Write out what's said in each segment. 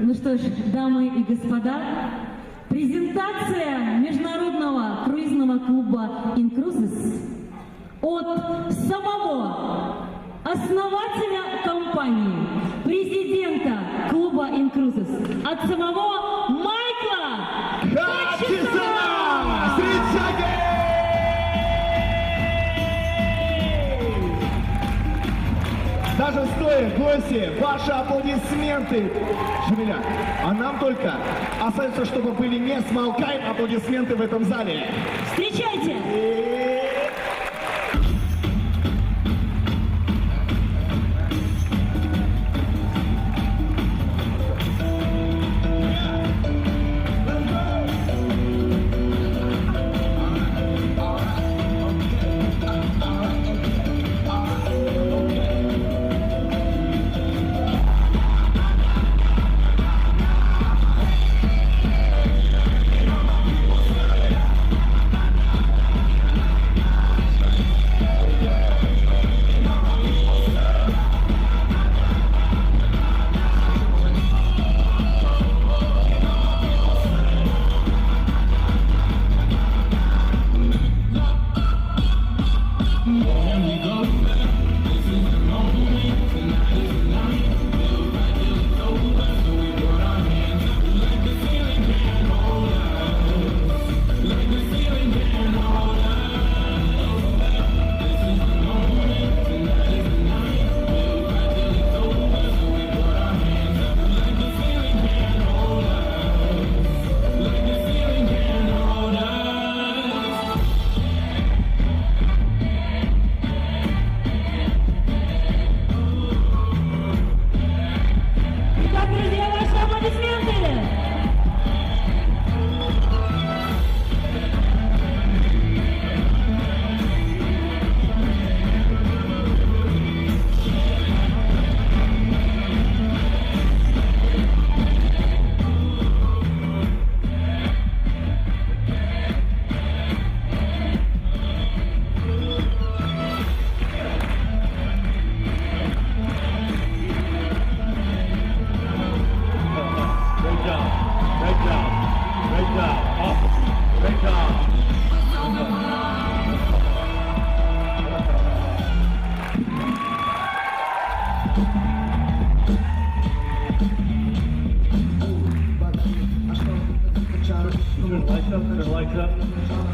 Ну что ж, дамы и господа, презентация международного круизного клуба «Инкрузес» от самого основателя компании, президента клуба «Инкрузес», от самого Майкла Хатчисона! Встречайте! Даже стоя, гости, ваши аплодисменты. Шамиля, а нам только остается, чтобы были не смолкаем аплодисменты в этом зале. Встречайте!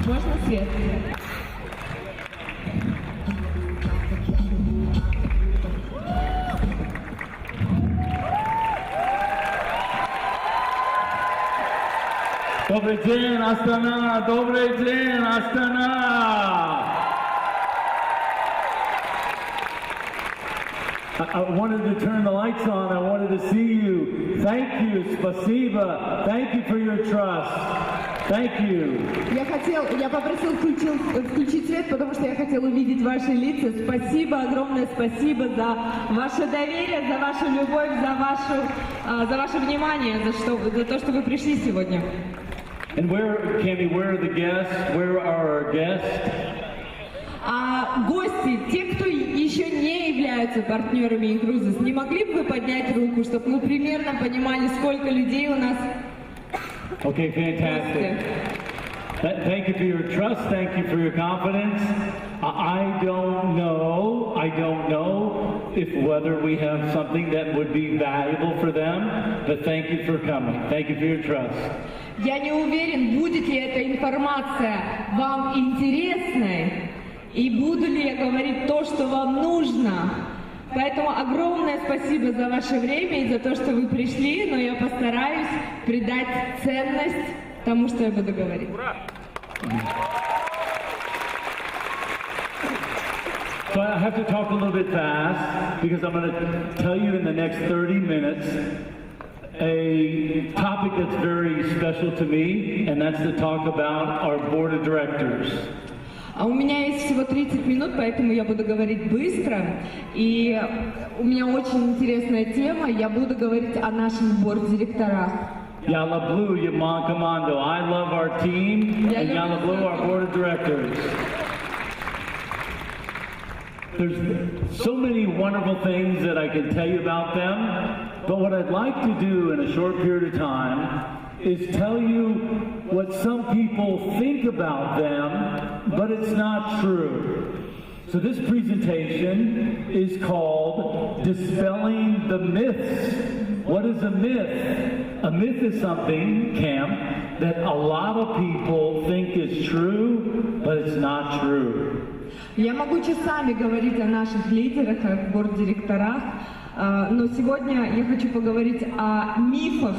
Можно свет? Добрый день, Астана! Добрый день, Астана! I wanted to turn the lights on. I wanted to see you. Thank you, спасибо. Thank you for your trust. Thank you. Я попросил включить свет, потому что я хотел увидеть ваши лица. Спасибо, огромное спасибо за ваше доверие, за вашу любовь, за ваше внимание, за то, что вы пришли сегодня. And where, Cami, where are the guests? Where are our guests? А гости, те, кто еще не являются партнерами Инкрузес, не могли бы вы поднять руку, чтобы мы примерно понимали, сколько людей у нас? Okay, fantastic. Thank you for your trust. Thank you for your confidence. I don't know if whether we have something that would be valuable for them, but thank you for coming. Thank you for your trust. Я не уверен, будет ли эта информация вам интересной, и буду ли я говорить то, что вам нужно. Поэтому огромное спасибо за ваше время и за то, что вы пришли, но я постараюсь придать ценность тому, что я буду говорить. So I have to talk a little bit fast because I'm going to tell you in the next 30 minutes a topic that's very special to me, and that's to talk about our board of directors. А у меня есть всего 30 минут, поэтому я буду говорить быстро. И у меня очень интересная тема. Я буду говорить о нашем борд-директорах. Yalla Blue, Yaman Commando. I love our team, and Yalla Blue, our board of directors. There's so many wonderful things that I can tell you about them, But what I'd like to do in a short period of time is tell you what some people think about them, but it's not true. So this presentation is called Dispelling the Myths. What is a myth? A myth is something, Camp, that a lot of people think is true, but it's not true. Я могу часами говорить о наших лидерах, о борд-директорах, но сегодня я хочу поговорить о мифах,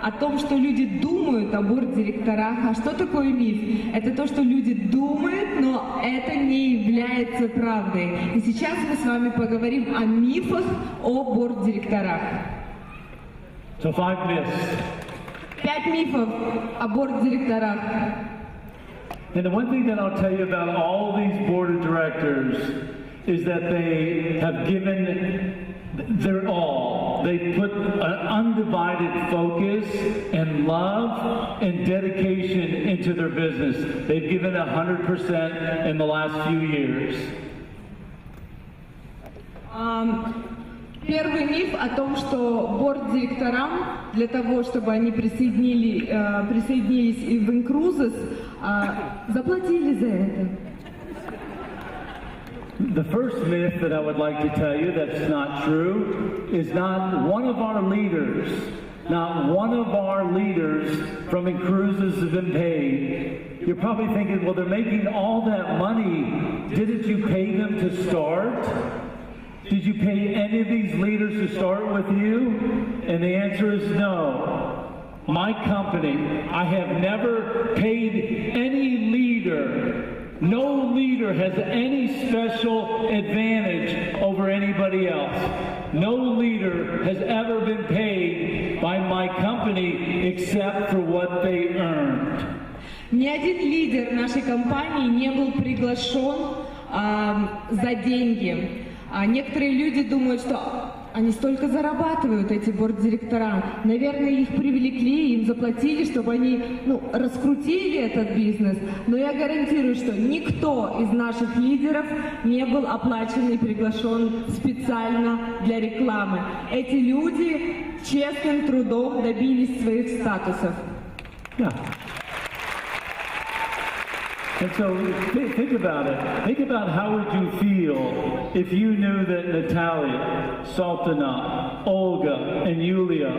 о том, что люди думают о борд-директорах. А что такое миф? Это то, что люди думают, но это не является правдой. И сейчас мы с вами поговорим о мифах о борд-директорах. So 5 myths. 5 мифов о борд-директорах. And the one thing that I'll tell you about all these board of directors is that they have given their all. They put an undivided focus and love and dedication into their business. They've given 100% in the last few years. Первый миф о том, что борд-директорам для того, чтобы они присоединились и в Инкрузес, заплатили за это. The first myth that I would like to tell you that's not true is not one of our leaders from Inkruzes has been paid. You're probably thinking, well, they're making all that money. Didn't you pay them to start? Did you pay any of these leaders to start with you? And the answer is no. My company, I have never paid any leader. No leader has any special advantage over anybody else. No leader has ever been paid by my company except for what they earned. Ни один лидер нашей компании не был приглашен за деньги. Некоторые люди думают, что они столько зарабатывают, эти борд-директора. Наверное, их привлекли, им заплатили, чтобы они раскрутили этот бизнес. Но я гарантирую, что никто из наших лидеров не был оплачен и приглашен специально для рекламы. Эти люди честным трудом добились своих статусов. Yeah. And so think about it. Think about how would you feel if you knew that Natalia, Sultana, Olga, and Yulia,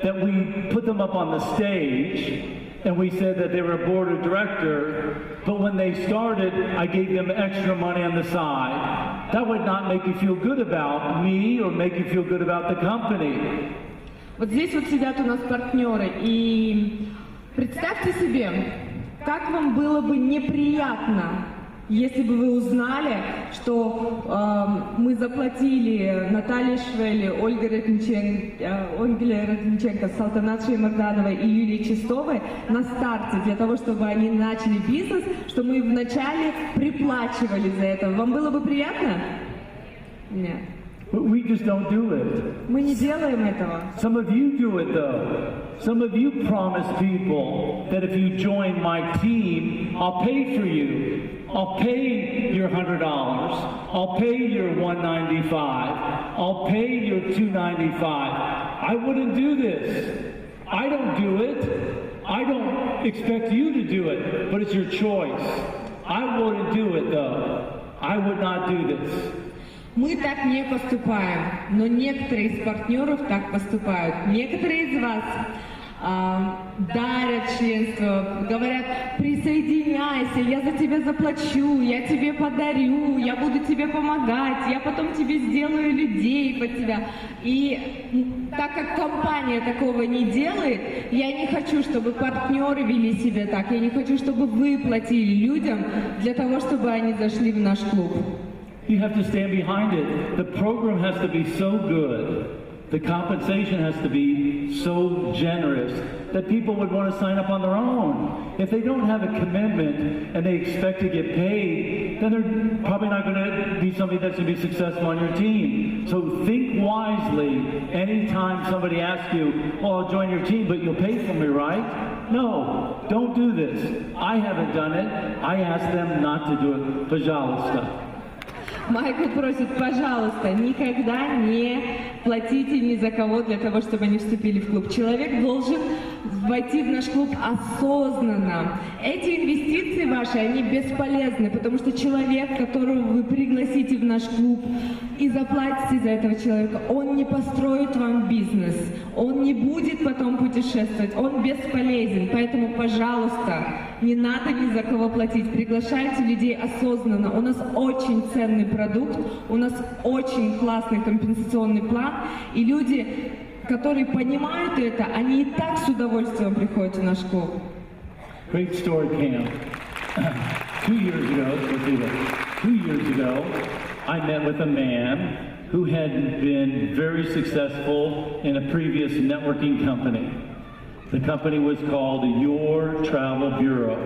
that we put them up on the stage and we said that they were a board of director, but when they started, I gave them extra money on the side. That would not make you feel good about me or make you feel good about the company. Вот здесь вот сидят у нас партнеры, и представьте себе, как вам было бы неприятно, если бы вы узнали, что мы заплатили Наталье Швели, Ольге Ратниченко, Салтанат Шеймардановой и Юлии Чистовой на старте для того, чтобы они начали бизнес, что мы вначале приплачивали за это. Вам было бы приятно? Нет. But we just don't do it. Мы не делаем этого. Some of you do it though. Some of you promise people that if you join my team, I'll pay for you. I'll pay your $100. I'll pay your $195. I'll pay your $295. I wouldn't do this. I don't do it. I don't expect you to do it, but it's your choice. I wouldn't do it though. I would not do this. Мы так не поступаем, но некоторые из партнеров так поступают. Некоторые из вас дарят членство, говорят: присоединяйся, я за тебя заплачу, я тебе подарю, я буду тебе помогать, я потом тебе сделаю людей под тебя. И так как компания такого не делает, я не хочу, чтобы партнеры вели себя так, я не хочу, чтобы вы платили людям для того, чтобы они зашли в наш клуб. You have to stand behind it. The program has to be so good. The compensation has to be so generous that people would want to sign up on their own. If they don't have a commitment and they expect to get paid, then they're probably not going to be somebody that's going to be successful on your team. So think wisely. Anytime somebody asks you, "Oh, I'll join your team, but you'll pay for me, right?" No, don't do this. I haven't done it. I asked them not to do it. Пожалуйста. Майкл просит, пожалуйста, никогда не платите ни за кого для того, чтобы они вступили в клуб. Человек должен войти в наш клуб осознанно. Эти инвестиции ваши, они бесполезны, потому что человек, которого вы пригласите в наш клуб и заплатите за этого человека, он не построит вам бизнес, он не будет потом путешествовать, он бесполезен. Поэтому, пожалуйста, не надо ни за кого платить. Приглашайте людей осознанно. У нас очень ценный продукт, у нас очень классный компенсационный план, и люди, которые понимают это, они и так с удовольствием приходят в наш клуб. Great story, Cam. 2 years ago, I met with a man who had been very successful in a previous networking company. The company was called Your Travel Bureau.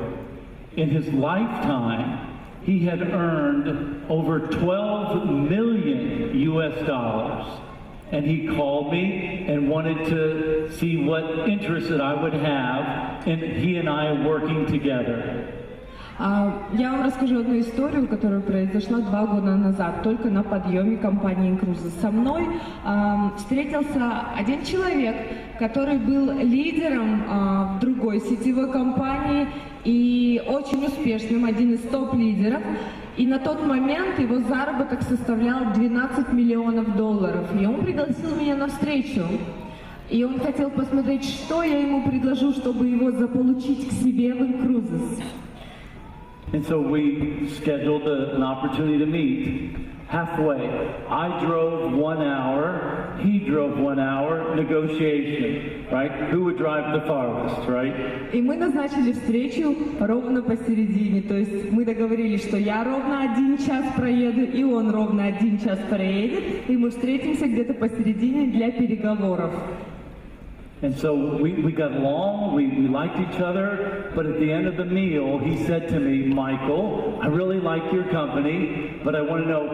In his lifetime, he had earned over 12 million US dollars. And he called me and wanted to see what interest that I would have in he and I working together. Я вам расскажу одну историю, которая произошла 2 года назад, только на подъеме компании Инкрузес. Со мной встретился один человек, который был лидером в другой сетевой компании и очень успешным, один из топ-лидеров. И на тот момент его заработок составлял $12 миллионов. И он пригласил меня на встречу. И он хотел посмотреть, что я ему предложу, чтобы его заполучить к себе в Инкрузес. And so we scheduled an opportunity to meet halfway. I drove 1 hour, he drove 1 hour, negotiation, right? Who would drive the farthest, right? И мы назначили встречу ровно посередине, то есть мы договорились, что я ровно 1 час проеду, и он ровно 1 час проедет, и мы встретимся где-то посередине для переговоров. And so we got along, we liked each other, but at the end of the meal, he said to me, Michael, I really like your company, but I want to know,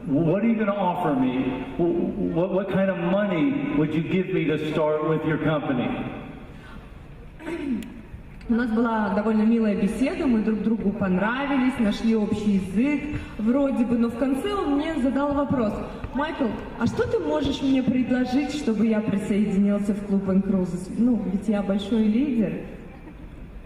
what are you going to offer me? What kind of money would you give me to start with your company? У нас была довольно милая беседа, мы друг другу понравились, нашли общий язык, вроде бы, но в конце он мне задал вопрос: Майкл, а что ты можешь мне предложить, чтобы я присоединился в клуб Инкрузес? Ну, ведь я большой лидер.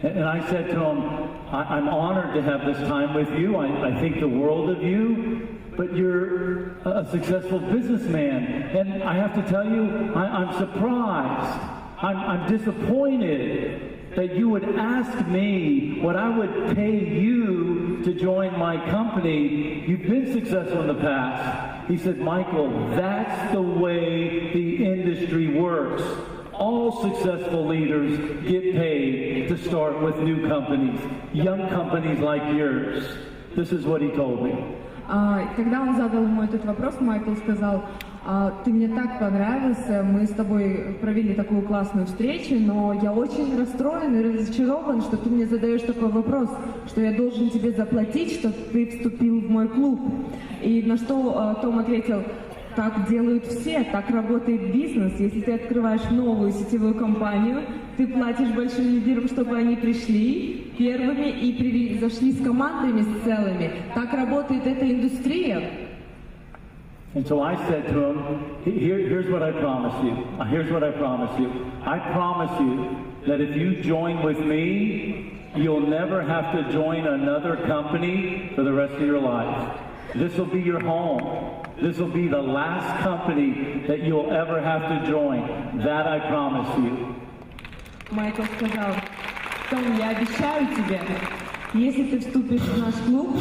And I said to him, I'm honored to have this time with you. I think the world of you, but you're a successful businessman. And I have to tell you, I'm surprised. I'm disappointed that you would ask me what I would pay you to join my company. You've been successful in the past. He said, Michael, that's the way the industry works. All successful leaders get paid to start with new companies, young companies like yours. This is what he told me. Когда он задал ему этот вопрос, Майкл сказал: ты мне так понравился, мы с тобой провели такую классную встречу, но я очень расстроен и разочарован, что ты мне задаешь такой вопрос, что я должен тебе заплатить, чтобы ты вступил в мой клуб. И на что Том ответил: так делают все, так работает бизнес. Если ты открываешь новую сетевую компанию, ты платишь большим лидерам, чтобы они пришли первыми и зашли с командами, с целыми. Так работает эта индустрия. And so I said to him, here's what I promise you. Here's what I promise you. I promise you that if you join with me, you'll never have to join another company for the rest of your life. This will be your home. This will be the last company that you'll ever have to join. That I promise you. Майкл сказал: Том, я обещаю тебе, если ты вступишь в наш клуб,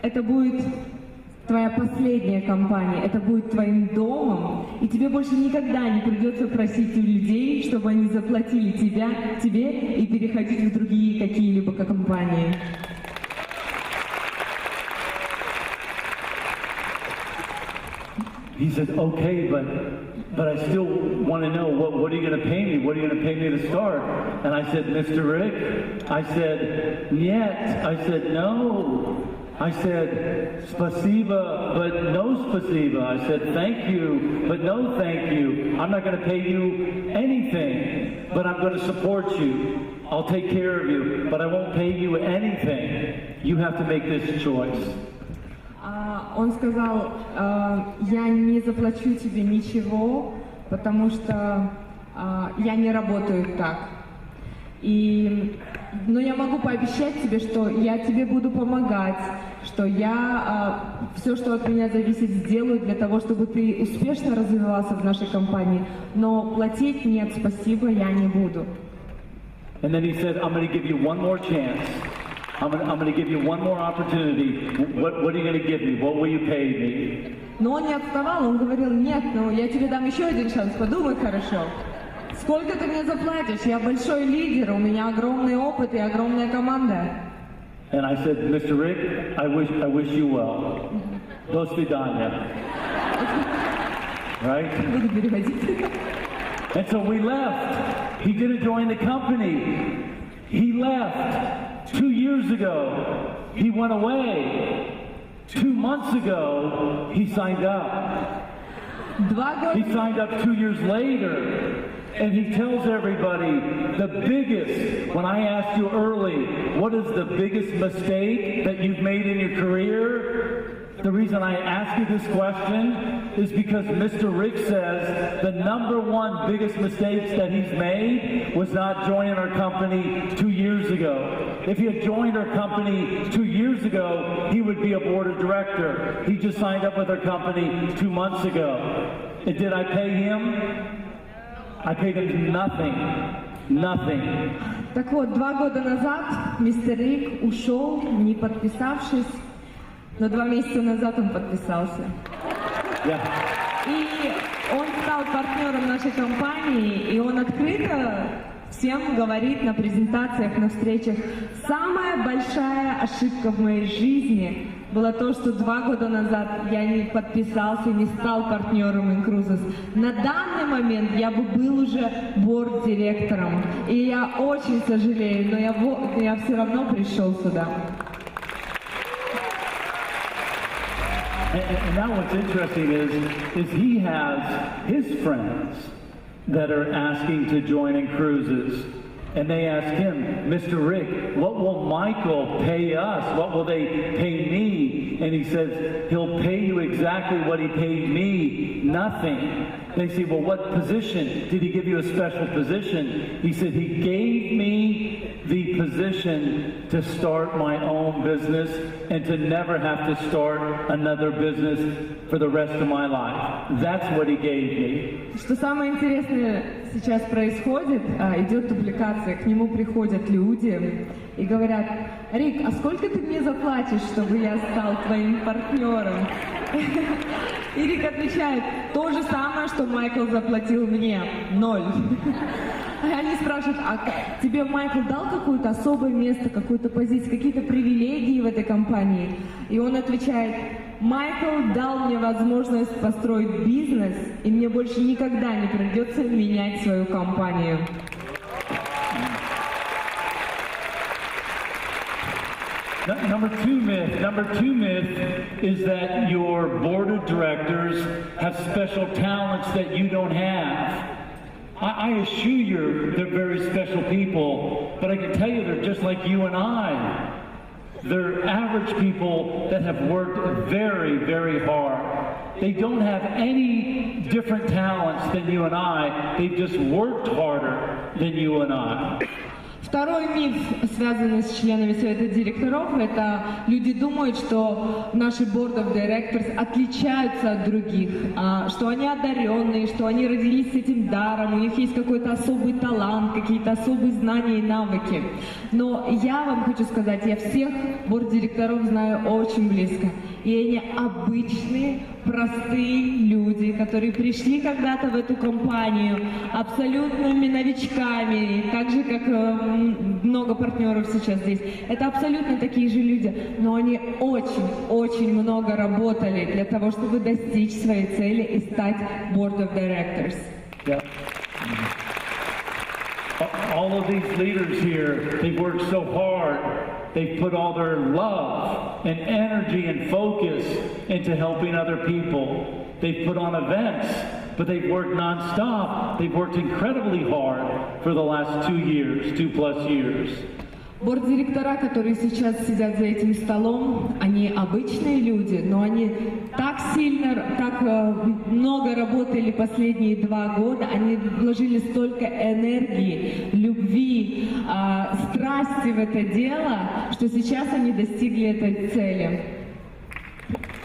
это будет твоя последняя компания, это будет твоим домом, и тебе больше никогда не придется просить у людей, чтобы они заплатили тебе и переходить в другие какие-либо компании. He said, okay, but I still want to know, what are you going to pay me? What are you going to pay me to start? And I said, Mr. Rick, I said, нет. I said, no. I said, spasiba, but no spasiba. I said, thank you, but no thank you. I'm not going to pay you anything, but I'm going to support you. I'll take care of you, but I won't pay you anything. You have to make this choice. Он сказал, я не заплачу тебе ничего, потому что я не работаю так. Но я могу пообещать тебе, что я тебе буду помогать, что я все, что от меня зависит, сделаю для того, чтобы ты успешно развивался в нашей компании. Но платить нет, спасибо, я не буду. And then he said, I'm going to give you one more chance. I'm going to give you one more opportunity. What are you going to give me? What will you pay me? Но он не отставал, он говорил, нет, ну я тебе дам еще один шанс, подумай хорошо. Сколько ты мне заплатишь? Я большой лидер, у меня огромный опыт и огромная команда. And I said, Mr. Rick, I wish you well. До свидания. Right? Буду переводить. And so we left. He didn't join the company. He left 2 years ago. He went away. 2 months ago, he signed up. 2 года. He signed up 2 years later. And he tells everybody the biggest, when I asked you early, what is the biggest mistake that you've made in your career? The reason I ask you this question is because Mr. Rick says the #1 biggest mistakes that he's made was not joining our company 2 years ago. If he had joined our company 2 years ago, he would be a board of director. He just signed up with our company 2 months ago. And did I pay him? I paid him nothing. Nothing. Так вот, 2 года назад мистер Рик ушел, не подписавшись, но 2 месяца назад он подписался. Yeah. И он стал партнером нашей компании, и он открыто всем говорит на презентациях, на встречах. Самая большая ошибка в моей жизни было то, что 2 года назад я не подписался, не стал партнером Инкрузес. На данный момент я бы был уже борд-директором. И я очень сожалею, но я все равно пришел сюда. And now what's interesting is he has his friends that are asking to join Inkruzes. And they ask him, Mr. Rick, what will Michael pay us? What will they pay me? And he says, he'll pay you exactly what he paid me, nothing. They say, well, what position? Did he give you a special position? He said, he gave me the position to start my own business and to never have to start another business for the rest of my life. That's what he gave me. Что самое интересное сейчас происходит, идет дубликация, к нему приходят люди и говорят, Рик, а сколько ты мне заплатишь, чтобы я стал твоим партнером? И Рик отвечает, то же самое, что Майкл заплатил мне, 0. И они спрашивают, а тебе Майкл дал какое-то особое место, какую-то позицию, какие-то привилегии в этой компании? И он отвечает, Майкл дал мне возможность построить бизнес, и мне больше никогда не придется менять свою компанию. Number two myth is that your board of directors have special talents that you don't have. I assure you they're very special people, but I can tell you they're just like you and I. They're average people that have worked very, very hard. They don't have any different talents than you and I. They've just worked harder than you and I. Второй миф, связанный с членами Совета Директоров, это люди думают, что наши Board of Directors отличаются от других, что они одаренные, что они родились с этим даром, у них есть какой-то особый талант, какие-то особые знания и навыки. Но я вам хочу сказать, я всех Board Директоров знаю очень близко. И они обычные, простые люди, которые пришли когда-то в эту компанию абсолютными новичками, так же, как много партнеров сейчас здесь. Это абсолютно такие же люди, но они очень много работали для того, чтобы достичь своей цели и стать Board of Directors. Yeah. All of these leaders here, they've worked so hard. They've put all their love and energy and focus into helping other people. They've put on events, but they've worked nonstop. They've worked incredibly hard for the last 2 years, 2+ years. Борд-директора, которые сейчас сидят за этим столом, они обычные люди, но они так сильно, так много работали последние 2 года, они вложили столько энергии, любви, страсти в это дело, что сейчас они достигли этой цели.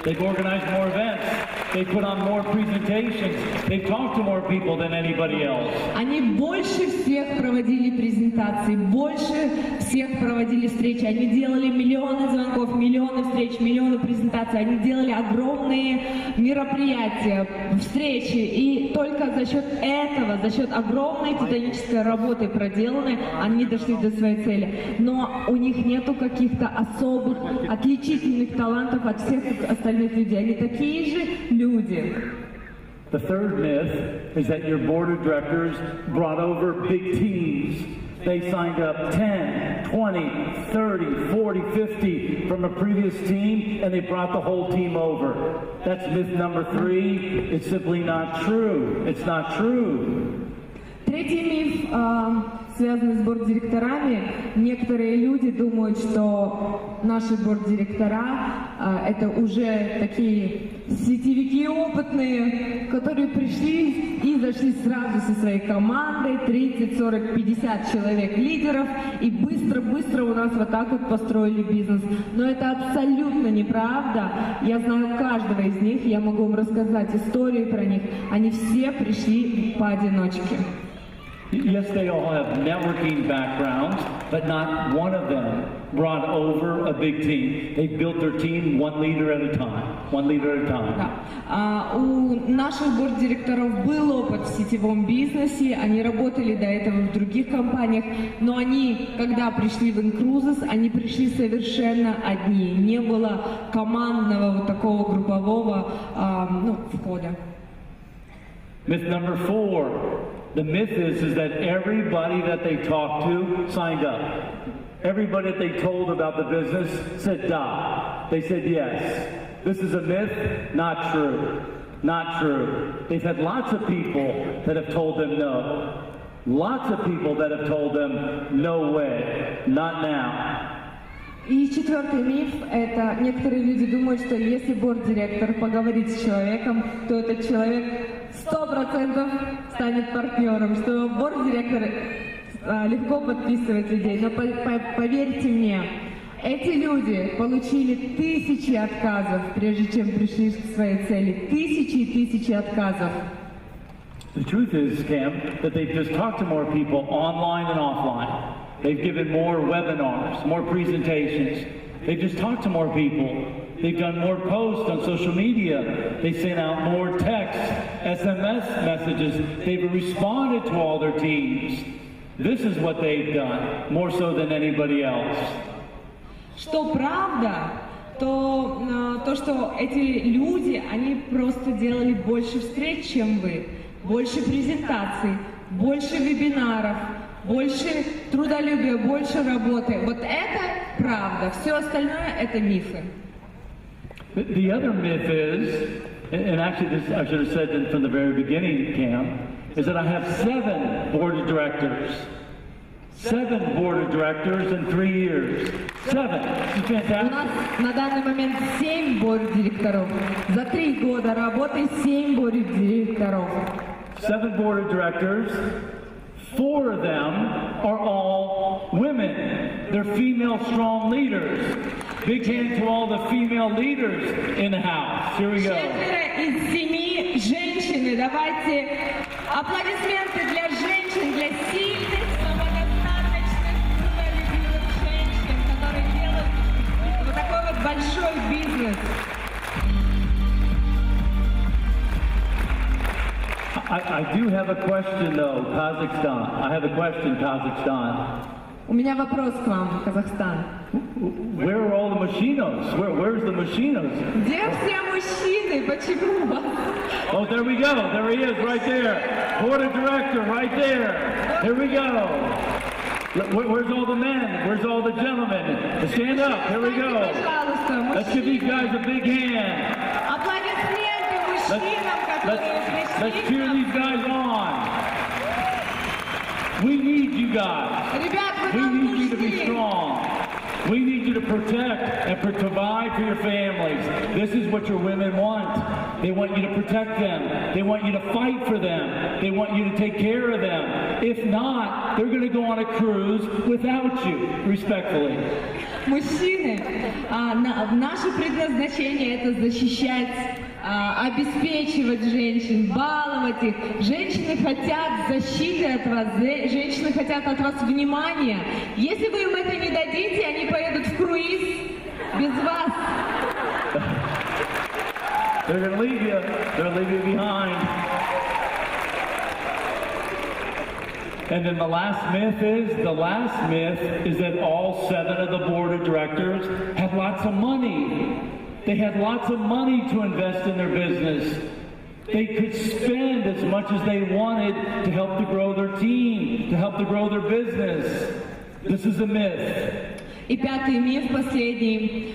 They've organized more events. They put on more presentations. They've talked to more people than anybody else. Они больше всех проводили презентации, больше всех проводили встречи. Они делали миллионы звонков, миллионы встреч, миллионы презентаций. Они делали огромные мероприятия, встречи. И только за счет этого, за счет огромной титанической работы проделанной, они дошли до своей цели. Но у них нету каких-то особых, отличительных талантов от всех остальных людей. Они такие же люди. The third myth is that your board of directors brought over big teams. They signed up 10, 20, 30, 40, 50 from a previous team, and they brought the whole team over. That's myth number 3. It's simply not true. It's not true. Третий миф, связанный с борд-директорами. Некоторые люди думают, что наши борд-директора это уже такие сетевики опытные, которые пришли и зашли сразу со своей командой, 30, 40, 50 человек лидеров, и быстро-быстро у нас вот так вот построили бизнес. Но это абсолютно неправда. Я знаю каждого из них, я могу вам рассказать истории про них. Они все пришли поодиночке. Yes, they all have networking backgrounds, but not one of them brought over a big team. They built their team one leader at a time. One leader at a time. Да. У наших борд-директоров был опыт в сетевом бизнесе, они работали до этого в других компаниях, но они, когда пришли в Инкрузес, они пришли совершенно одни. Не было командного вот такого группового входа. Myth number 4. The myth is that everybody that they talked to signed up. Everybody that they told about the business said da. They said yes. This is a myth. Not true. Not true. They've had lots of people that have told them no. Lots of people that have told them no way. Not now. И 4-й миф – это некоторые люди думают, что если борд-директор поговорит с человеком, то этот человек 100% станет партнером, что борд-директор легко подписывает людей. Но поверьте мне, эти люди получили тысячи отказов, прежде чем пришли к своей цели. Тысячи и тысячи отказов. The truth is, Cam, that they've just talked to more people online and offline. They've given more webinars, more presentations. They've just talked to more people. They've done more posts on social media. They sent out more texts, SMS messages. They've responded to all their teams. This is what they've done, more so than anybody else. Что правда, то, что эти люди, они просто делали больше встреч, чем вы. Больше презентаций, больше вебинаров, больше трудолюбия, больше работы. Вот это правда. Все остальное это мифы. The other myth is, and actually this I should have said it from the very beginning, Cam, is that I have 7 board of directors. 7 board of directors in 3 years. 7. It's fantastic. У нас на данный момент 7 борд-директоров. За 3 года работы 7 борд-директоров. 7 board of directors. 4 of them are all women. They're female strong leaders. Big hand to all the female leaders in the house. Here we go. 4 из 7 женщины. Давайте аплодисменты для женщин, для сильных, самодостаточных, трудолюбивых женщин, которые делают вот такой вот большой бизнес. I do have a question though, Kazakhstan. I have a question, Kazakhstan. У меня вопрос к вам, Казахстан. Where are all the machinos? Where's the machinos? Где все мужчины? Почему вас? Oh, there we go. There he is, right there. Board of director, right there. Here we go. Where's all the men? Where's all the gentlemen? Stand up. Here we go. Let's give these guys a big hand. Аплодисменты мужчинам, которые пришли. Let's cheer these guys on. We need you guys. Ребят, вы We нам need you to be нужны. strong. We need you to protect and provide for your families. This is what your women want. They want you to protect them. They want you to fight for them. They want you to take care of them. If not, they're going to go on a cruise without you, respectfully. Мужчины, наше предназначение это защищать, обеспечивать женщин, баловать их. Женщины хотят защиты от вас, женщины хотят от вас внимания. Если вы им это не дадите, они поедут в круиз без вас. They're going to leave you. They'll leave you behind. And then the last myth is that all 7 of the board of directors had lots of money. They had lots of money to invest in their business. They could spend as much as they wanted to help to grow their team, to help to grow their business. This is a myth. И пятый миф, последний.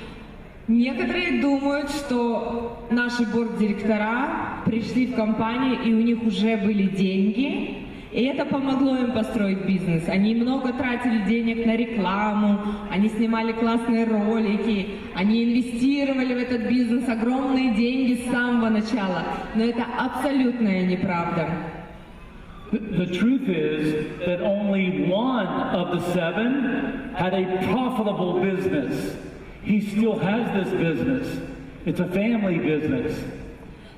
Некоторые думают, что наши борд-директора пришли в компанию и у них уже были деньги, и это помогло им построить бизнес. Они много тратили денег на рекламу, они снимали классные ролики, они инвестировали в этот бизнес огромные деньги с самого начала. Но это абсолютная неправда. The truth is that only 1 of the 7 had a profitable business. He still has this business. It's a family business.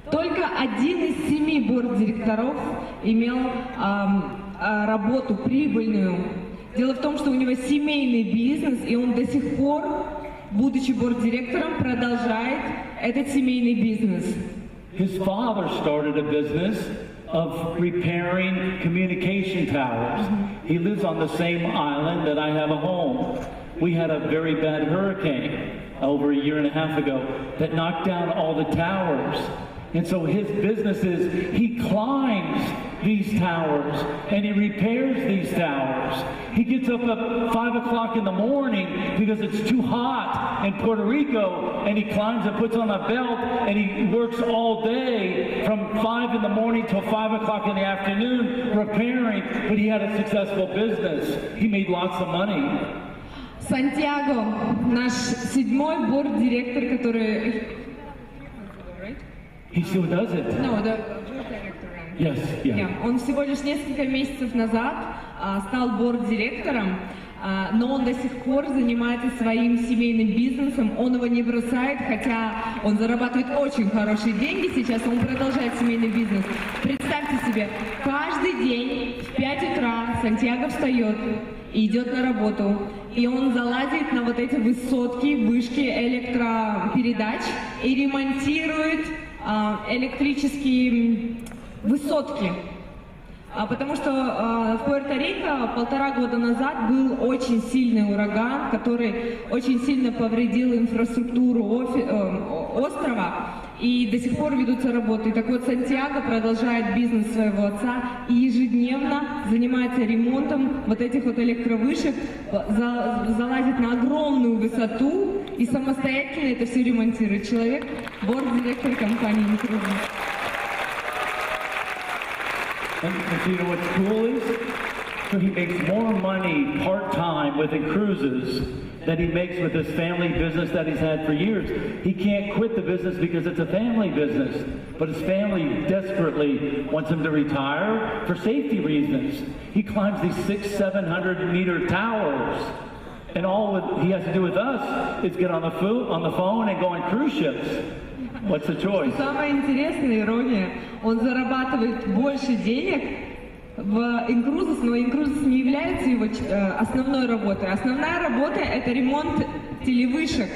Только 1 из 7 борд-директоров имел работу прибыльную. Дело в том, что у него семейный бизнес, и он до сих пор, будучи борд-директором, продолжает этот семейный бизнес. His father started a business of repairing communication towers. He lives on the same island that I have a home. We had a very bad hurricane over a year and a half ago that knocked down all the towers. And so his business is he climbs these towers and he repairs these towers. He gets up at 5 o'clock in the morning because it's too hot in Puerto Rico, and he climbs and puts on a belt and he works all day from 5 in the morning till 5 o'clock in the afternoon repairing, but he had a successful business. He made lots of money. Сантьяго, наш 7-й борд-директор, который... He still does it. No, Yes, yeah. Он всего лишь несколько месяцев назад стал борд-директором, но он до сих пор занимается своим семейным бизнесом, он его не бросает, хотя он зарабатывает очень хорошие деньги сейчас, он продолжает семейный бизнес. Представьте себе, каждый день в 5 утра Сантьяго встает и идет на работу, и он залазит на вот эти высотки, вышки электропередач и ремонтирует электрические высотки. Потому что в Пуэрто-Рико 1,5 года назад был очень сильный ураган, который очень сильно повредил инфраструктуру острова, и до сих пор ведутся работы. И так вот, Сантьяго продолжает бизнес своего отца и ежедневно занимается ремонтом вот этих вот электровышек, залазит на огромную высоту и самостоятельно это все ремонтирует. Человек, борд-директор компании Инкрузес. And you know what's cool is? So he makes more money part-time with InCruises than he makes with his family business that he's had for years. He can't quit the business because it's a family business, but his family desperately wants him to retire for safety reasons. He climbs these 600-700 meter towers, and all he has to do with us is get on the phone and go on cruise ships. What's the choice? Самая интересная ирония, он зарабатывает больше денег в InCruises, но InCruises не является его основной работой. Основная работа – это ремонт телевышек.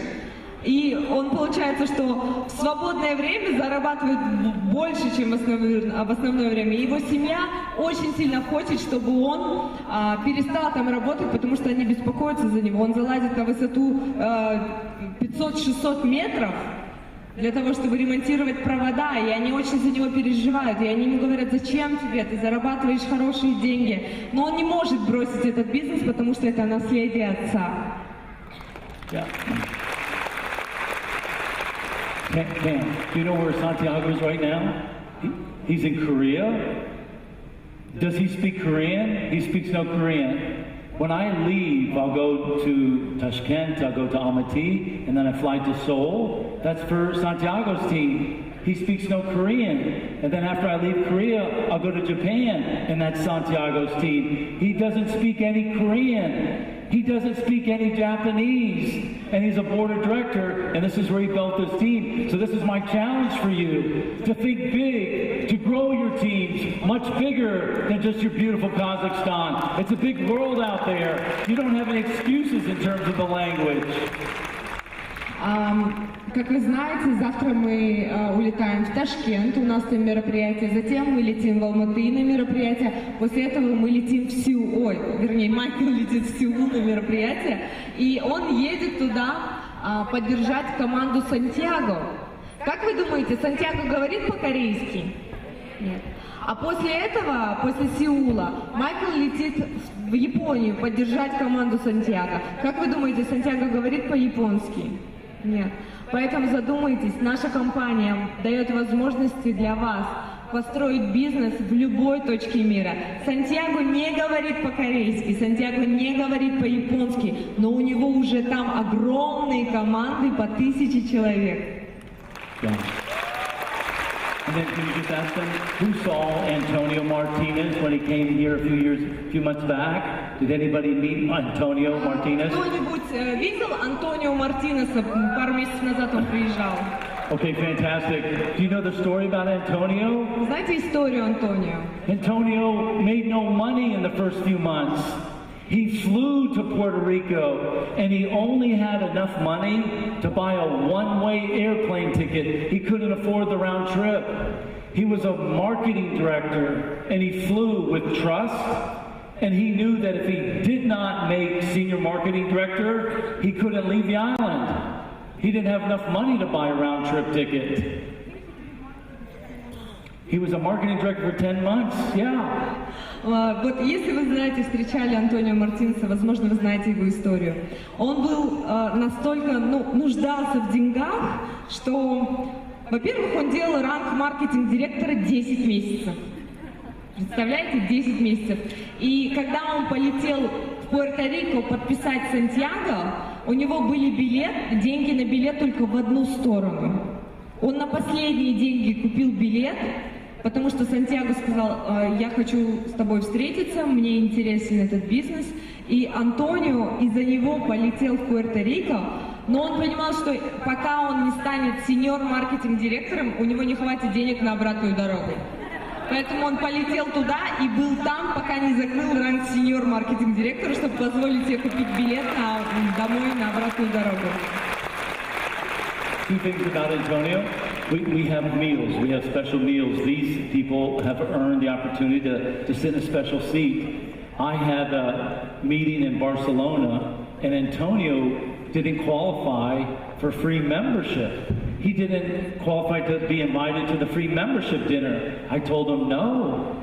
И он, получается, что в свободное время зарабатывает больше, чем в основное время. И его семья очень сильно хочет, чтобы он перестал там работать, потому что они беспокоятся за него. Он залазит на высоту 500-600 метров для того, чтобы ремонтировать провода, и они очень за него переживают, и они ему говорят: зачем тебе, ты зарабатываешь хорошие деньги. Но он не может бросить этот бизнес, потому что это наследие отца. Yeah. Cam, do you know where Santiago is right now? He's in Korea. Does he speak Korean? He speaks no Korean. When I leave, I'll go to Tashkent, I'll go to Almaty, and then I fly to Seoul. That's for Santiago's team. He speaks no Korean. And then after I leave Korea, I'll go to Japan, and that's Santiago's team. He doesn't speak any Korean. He doesn't speak any Japanese. And he's a board of director, and this is where he built his team. So this is my challenge for you, to think big, to grow your teams much bigger than just your beautiful Kazakhstan. It's a big world out there. You don't have any excuses in terms of the language. Как вы знаете, завтра мы улетаем в Ташкент, у нас там мероприятие, затем мы летим в Алматы на мероприятие, после этого мы летим в Сеул, Майкл летит в Сеул на мероприятие, и он едет туда поддержать команду Сантьяго. Как вы думаете, Сантьяго говорит по-корейски? Нет. А после этого, после Сеула, Майкл летит в Японию поддержать команду Сантьяго. Как вы думаете, Сантьяго говорит по-японски? Нет. Поэтому задумайтесь, наша компания дает возможности для вас построить бизнес в любой точке мира. Сантьяго не говорит по-корейски, Сантьяго не говорит по-японски, но у него уже там огромные команды по 1000 человек. Yeah. And then can you just ask them, who saw Antonio Martinez when he came here a few months back? Did anybody meet Antonio Martinez? Кто-нибудь видел Антонио Мартинеса? Пару месяцев назад он приезжал. Okay, fantastic. Do you know the story about Antonio? Знаете историю Антонио? Antonio made no money in the first few months. He flew to Puerto Rico, and he only had enough money to buy a one-way airplane ticket. He couldn't afford the round trip. He was a marketing director, and he flew with trust, and he knew that if he did not make senior marketing director, he couldn't leave the island. He didn't have enough money to buy a round-trip ticket. He was a marketing director for 10 months, yeah. Вот если вы знаете, встречали Антонио Мартинеса, возможно, вы знаете его историю. Он был настолько, нуждался в деньгах, что, во-первых, он делал ранг маркетинг-директора 10 месяцев. Представляете, 10 месяцев. И когда он полетел в Пуэрто-Рико подписать Сантьяго, у него были деньги на билет только в одну сторону. Он на последние деньги купил билет, потому что Сантьяго сказал, я хочу с тобой встретиться, мне интересен этот бизнес. И Антонио из-за него полетел в Пуэрто-Рико, но он понимал, что пока он не станет сеньор-маркетинг-директором, у него не хватит денег на обратную дорогу. Поэтому он полетел туда и был там, пока не закрыл ранг сеньор-маркетинг-директора, чтобы позволить тебе купить билет домой на обратную дорогу. Two things about Antonio. We have meals. We have special meals. These people have earned the opportunity to sit in a special seat. I had a meeting in Barcelona, and Antonio didn't qualify for free membership. He didn't qualify to be invited to the free membership dinner. I told him no.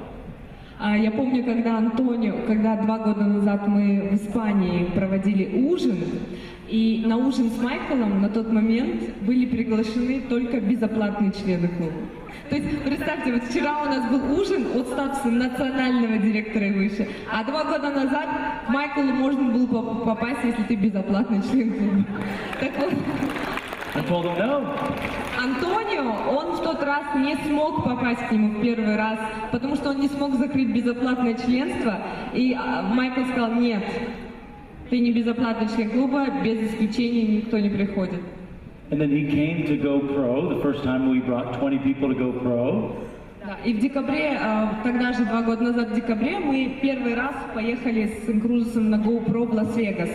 Я помню, когда 2 года назад мы в Испании проводили ужин, и на ужин с Майклом на тот момент были приглашены только безоплатные члены клуба. То есть, представьте, вот вчера у нас был ужин от статуса национального директора и выше, а 2 года назад к Майклу можно было попасть, если ты безоплатный член клуба. Так вот, Антонио, он в тот раз не смог попасть к нему в первый раз, потому что он не смог закрыть безоплатное членство, и Майкл сказал, нет, ты не безоплатный член клуба, без исключения никто не приходит. And then he came to Go Pro. The first time we brought 20 people to Go Pro. Да, и в декабре, тогда же 2 года назад в декабре, мы первый раз поехали с Инкрузесом на Go Pro в Лас-Вегас.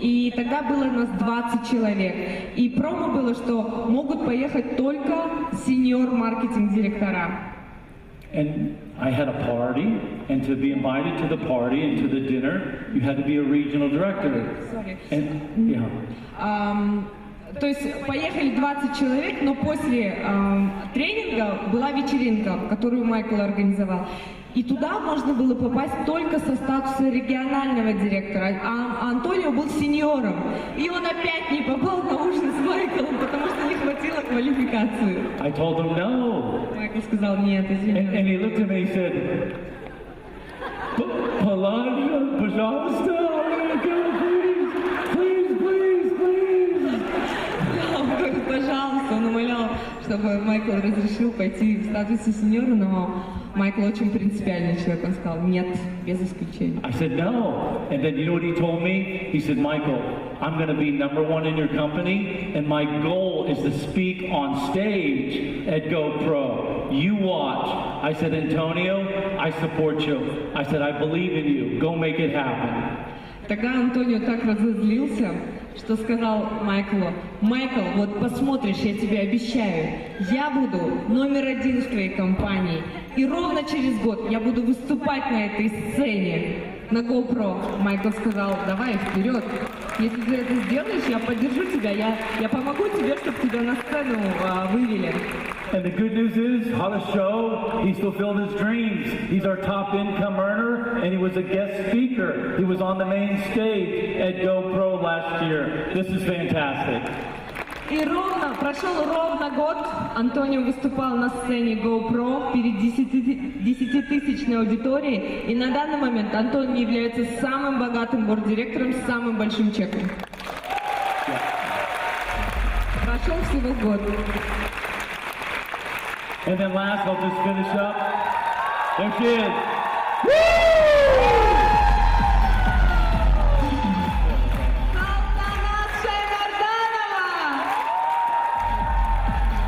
И тогда было у нас 20 человек. И промо было, что могут поехать только сеньор-маркетинг-директора. And I had a party, and to be invited to the party and to the dinner, you had to be a regional director. Sorry. And, yeah. То есть поехали 20 человек, но после тренинга была вечеринка, которую Майкл организовал. И туда можно было попасть только со статуса регионального директора, а Антонио был сеньором. И он опять не попал на ужин с Майклом, потому что не хватило квалификации. I told him no. Майкл сказал, нет, извини. And he looked at me and he said, Elijah, пожалуйста, please. Он говорит, пожалуйста, он умолял, чтобы Майкл разрешил пойти в статусе сеньора, но Майкл очень принципиальный человек, он сказал, нет, без исключения. I said no, and then you know what he told me? He said, Michael, I'm going to be #1 in your company, and my goal is to speak on stage at GoPro. You watch. I said, Antonio, I support you. I said, I believe in you. Go make it happen. Тогда Антонио так разозлился, что сказал Майклу, Майкл, вот посмотришь, я тебе обещаю, я буду #1 в твоей компании, и ровно через год я буду выступать на этой сцене на GoPro. Майкл сказал, давай вперед, если ты это сделаешь, я поддержу тебя, я помогу тебе, чтобы тебя на сцену вывели. And the good news is, how to show, he's fulfilled his dreams. He's our top income earner, and he was a guest speaker. He was on the main stage at GoPro last year. This is fantastic. И прошел ровно год, Антонио выступал на сцене GoPro перед 10-тысячной аудиторией, и на данный момент Антонио является самым богатым борд-директором с самым большим чеком. Прошел всего год. And then last, I'll just finish up. There she is.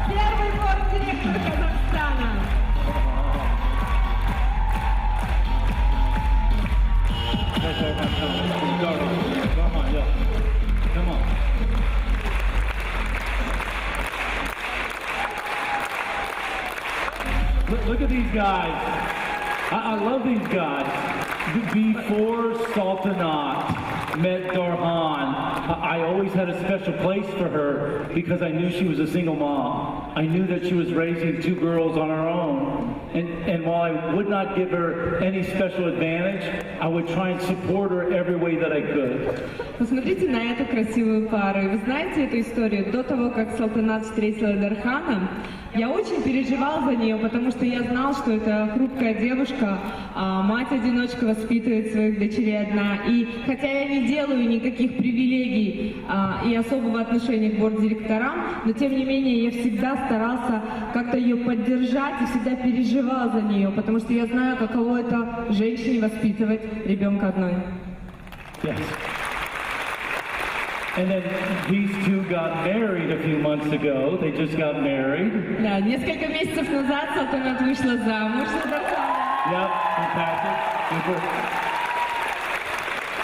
Первый борд-директор Казахстана. Come on. Look at these guys. I love these guys. Before Sultanat met Darhan, I always had a special place for her because I knew she was a single mom. I knew that she was raising 2 girls on her own. And while I would not give her any special advantage, I would try and support her every way that I could. Посмотрите на эту красивую пару. И вы знаете эту историю? До того, как Салтанат встретила Дархана, я очень переживал за нее, потому что я знал, что это хрупкая девушка, мать-одиночка, воспитывает своих дочерей одна. И хотя я не делаю никаких привилегий и особого отношения к борд-директорам, но тем не менее я всегда старался как-то ее поддержать и всегда переживал за нее, потому что я знаю, каково это женщине воспитывать ребенка одной. Yes. And then these two got married a few months ago. They just got married. Да, несколько месяцев назад Салтанат вышла замуж за Дархана. Yep, fantastic. Super.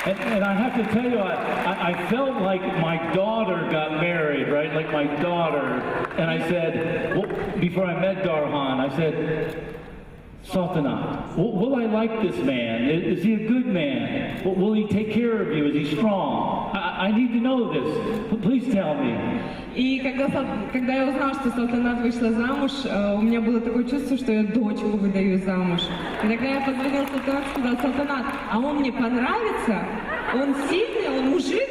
And I have to tell you, I felt like my daughter got married, right? Like my daughter. And I said, well, before I met Darhan, I said, Sultanat, will I like this man? Is he a good man? Will he take care of you? Is he strong? I need to know this. Please tell me. И когда я узнала, что Салтанат вышла замуж, у меня было такое чувство, что я дочку выдаю замуж. И тогда я позвонила Салтанату и сказала, Салтанат, а он мне понравится? Он сильный, он мужик?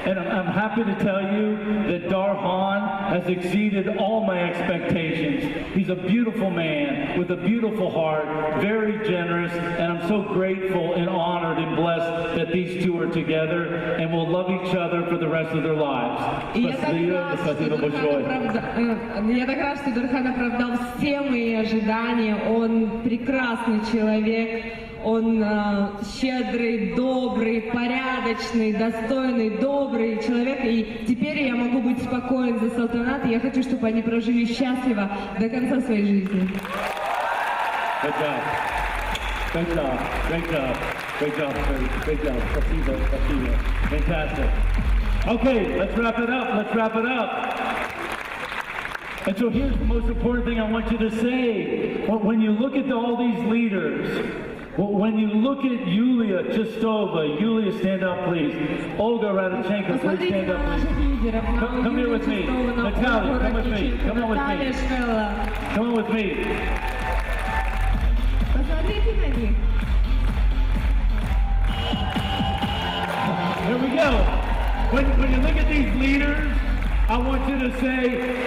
And I'm happy to tell you that Darhan has exceeded all my expectations. He's a beautiful man with a beautiful heart, very generous, and I'm so grateful and honored and blessed that these two are together and will love each other for the rest of their lives. Я так рад, что Дархан оправдал все мои ожидания. Он прекрасный человек. Он щедрый, добрый, порядочный, достойный, добрый человек. И теперь я могу быть спокоен за Салтанат. И я хочу, чтобы они прожили счастливо до конца своей жизни. Good job. Good job. Great job. Great job, sir. Great job. Спасибо. Спасибо. Fantastic. Okay, let's wrap it up. Let's wrap it up. And so here's the most important thing I want you to say. When you look at all these leaders, when you look at Yulia Chistova, Yulia, stand up, please. Olga Radichenko, please stand up, please. Come here with me. Natalia, come with me. Come on with me. Come on with me. Посмотрите на них. Here we go. When you look at these leaders, I want you to say,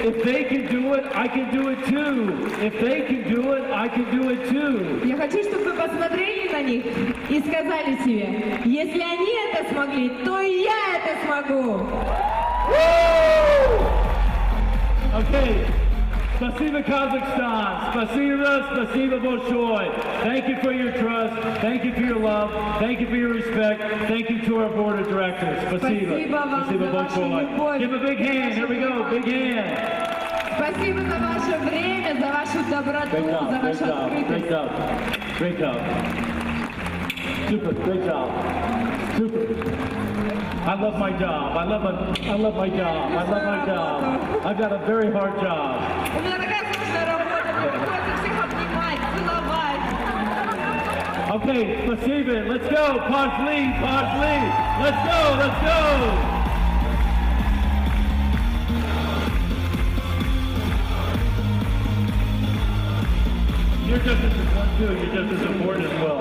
if they can do it, I can do it too. If they can do it, I can do it too. Я хочу, чтобы вы посмотрели на них и сказали себе, если они это смогли, то и я это смогу. Okay. Spasiba Kazakhstan. Spasiba Bolshoi. Thank you for your trust. Thank you for your love. Thank you for your respect. Thank you to our board of directors. Spasiba Bolshoi. Give a big hand. Here we go. Big hand. Спасибо за ваше время, за вашу доброту, за вашу открытость. Great job. Great job. Super. Great job. Super. I love my job. I love my job. I love my job. I've got a very hard job. У меня такая сложная работа, мне приходится всех обнимать, целовать. Okay, спасибо. Let's go. Pashli. Let's go. You're just as important as well.